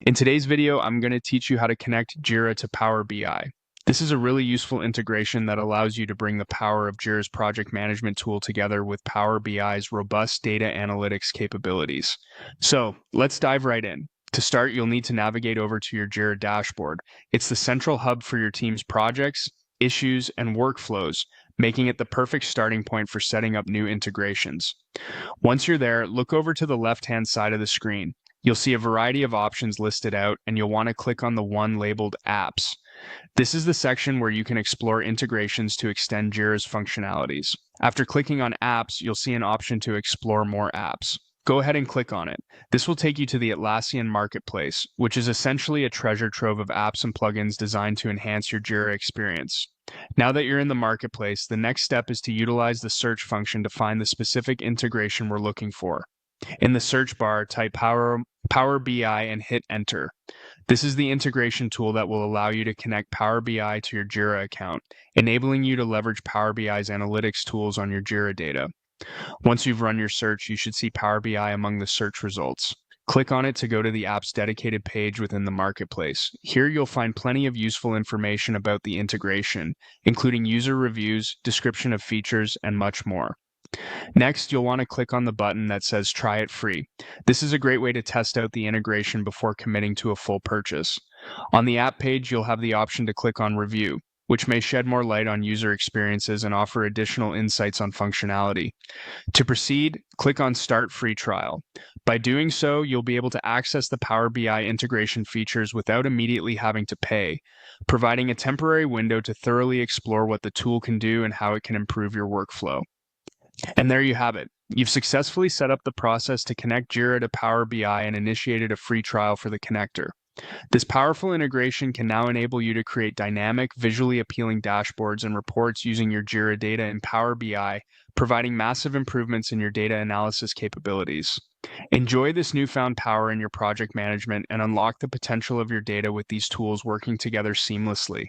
In today's video, I'm going to teach you how to connect Jira to Power BI. This is a really useful integration that allows you to bring the power of Jira's project management tool together with Power BI's robust data analytics capabilities. So let's dive right in. To start, you'll need to navigate over to your Jira dashboard. It's the central hub for your team's projects, issues, and workflows, making it the perfect starting point for setting up new integrations. Once you're there, look over to the left-hand side of the screen. You'll see a variety of options listed out, and you'll want to click on the one labeled Apps. This is the section where you can explore integrations to extend Jira's functionalities. After clicking on Apps, you'll see an option to explore more apps. Go ahead and click on it. This will take you to the Atlassian Marketplace, which is essentially a treasure trove of apps and plugins designed to enhance your Jira experience. Now that you're in the marketplace, the next step is to utilize the search function to find the specific integration we're looking for. In the search bar, type Power BI and hit Enter. This is the integration tool that will allow you to connect Power BI to your Jira account, enabling you to leverage Power BI's analytics tools on your Jira data. Once you've run your search, you should see Power BI among the search results. Click on it to go to the app's dedicated page within the marketplace. Here you'll find plenty of useful information about the integration, including user reviews, description of features, and much more. Next, you'll want to click on the button that says Try it free. This is a great way to test out the integration before committing to a full purchase. On the app page, you'll have the option to click on Review, which may shed more light on user experiences and offer additional insights on functionality. To proceed, click on Start Free Trial. By doing so, you'll be able to access the Power BI integration features without immediately having to pay, providing a temporary window to thoroughly explore what the tool can do and how it can improve your workflow. And there you have it. You've successfully set up the process to connect Jira to Power BI and initiated a free trial for the connector. This powerful integration can now enable you to create dynamic, visually appealing dashboards and reports using your Jira data in Power BI, providing massive improvements in your data analysis capabilities. Enjoy this newfound power in your project management and unlock the potential of your data with these tools working together seamlessly.